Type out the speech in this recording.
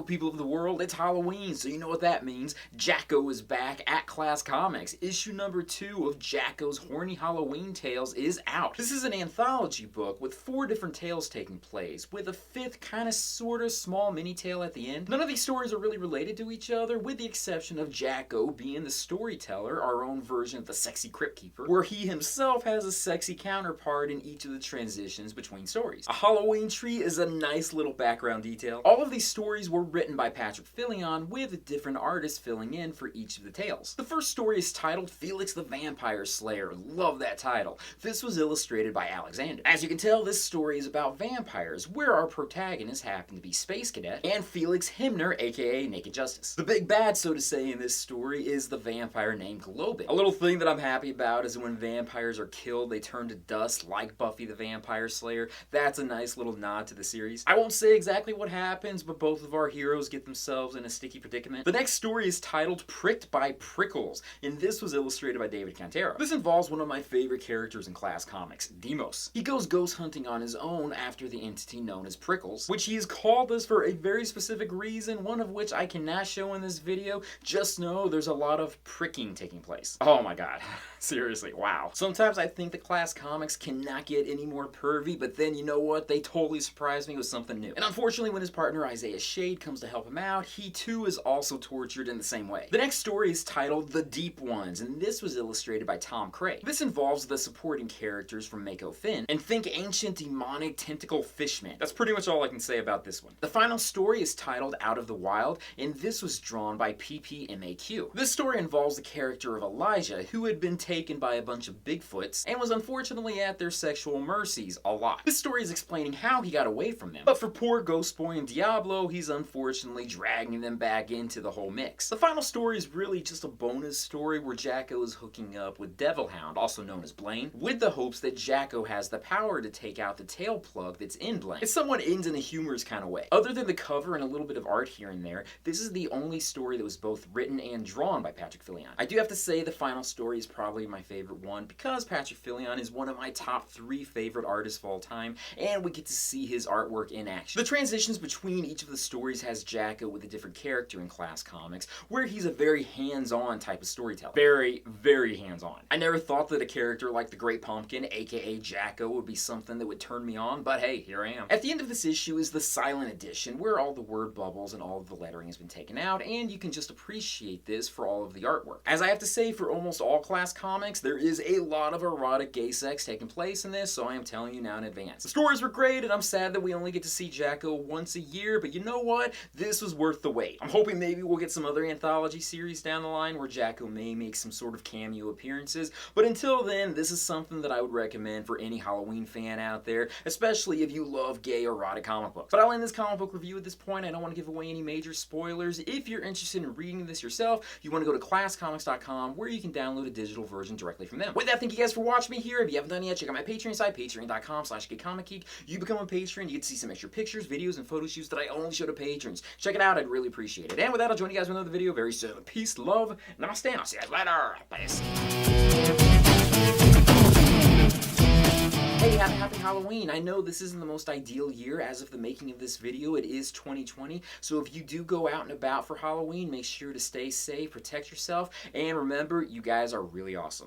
people of the world, it's Halloween, so you know what that means. Jacko is back at Class Comics. Issue number 2 of Jacko's Horny Halloween Tales is out. This is an anthology book with 4 different tales taking place, with a 5th kind of sort of small mini tale at the end. None of these stories are really related to each other, with the exception of Jacko being the storyteller, our own version of the sexy Crypt Keeper, where he himself has a sexy counterpart in each of the transitions between stories. A Halloween tree is a nice little background detail. All of these stories were written by Patrick Fillion, with different artists filling in for each of the tales. The first story is titled Felix the Vampire Slayer. Love that title. This was illustrated by Alexander. As you can tell, this story is about vampires, where our protagonists happen to be Space Cadet and Felix Himner, aka Naked Justice. The big bad, so to say, in this story is the vampire named Globin. A little thing that I'm happy about is when vampires are killed, they turn to dust like Buffy the Vampire Slayer. That's a nice little nod to the series. I won't say exactly what happens, but both of our heroes get themselves in a sticky predicament. The next story is titled Pricked by Prickles, and this was illustrated by David Cantero. This involves one of my favorite characters in Class Comics, Demos. He goes ghost hunting on his own after the entity known as Prickles, which he is called this for a very specific reason, one of which I cannot show in this video. Just know there's a lot of pricking taking place. Oh my god. Seriously, wow. Sometimes I think the Class Comics cannot get any more pervy, but then you know what? They totally surprised me with something new. And unfortunately, when his partner Isaiah Shade comes to help him out, he too is also tortured in the same way. The next story is titled The Deep Ones, and this was illustrated by Cray. This involves the supporting characters from Mako Finn, and think ancient demonic tentacle fishmen. That's pretty much all I can say about this one. The final story is titled Out of the Wild, and this was drawn by PPMAQ. This story involves the character of Elijah, who had been taken by a bunch of Bigfoots, and was unfortunately at their sexual mercies a lot. This story is explaining how he got away from them, but for poor Ghost Boy and Diablo, he's unfortunately dragging them back into the whole mix. The final story is really just a bonus story where Jacko is hooking up with Devil Hound, also known as Blaine, with the hopes that Jacko has the power to take out the tail plug that's in Blaine. It somewhat ends in a humorous kind of way. Other than the cover and a little bit of art here and there, this is the only story that was both written and drawn by Patrick Fillion. I do have to say the final story is probably my favorite one because Patrick Fillion is one of my top 3 favorite artists of all time, and we get to see his artwork in action. The transitions between each of the stories has Jacko with a different character in Class Comics, where he's a very hands-on type of storyteller. Very, very hands-on. I never thought that a character like the Great Pumpkin, aka Jacko, would be something that would turn me on, but hey, here I am. At the end of this issue is the silent edition, where all the word bubbles and all of the lettering has been taken out, and you can just appreciate this for all of the artwork. As I have to say, for almost all Class Comics, there is a lot of erotic gay sex taking place in this, so I am telling you now in advance. The stories were great, and I'm sad that we only get to see Jacko once a year, but you know what? This was worth the wait. I'm hoping maybe we'll get some other anthology series down the line where Jacko may make some sort of cameo appearances, but until then, this is something that I would recommend for any Halloween fan out there, especially if you love gay erotic comic books. But I'll end this comic book review at this point. I don't want to give away any major spoilers. If you're interested in reading this yourself, you want to go to classcomics.com, where you can download a digital version directly from them. With that, thank you guys for watching me here. If you haven't done it yet, check out my Patreon site, patreon.com/geekcomic. You become a patron, you get to see some extra pictures, videos, and photo shoots that I only show to patrons. Check it out, I'd really appreciate it. And with that, I'll join you guys with another video very soon. Peace, love, namaste, and I'll see you guys later. Peace. Hey, happy Halloween. I know this isn't the most ideal year as of the making of this video. It is 2020, so if you do go out and about for Halloween, make sure to stay safe, protect yourself, and remember, you guys are really awesome.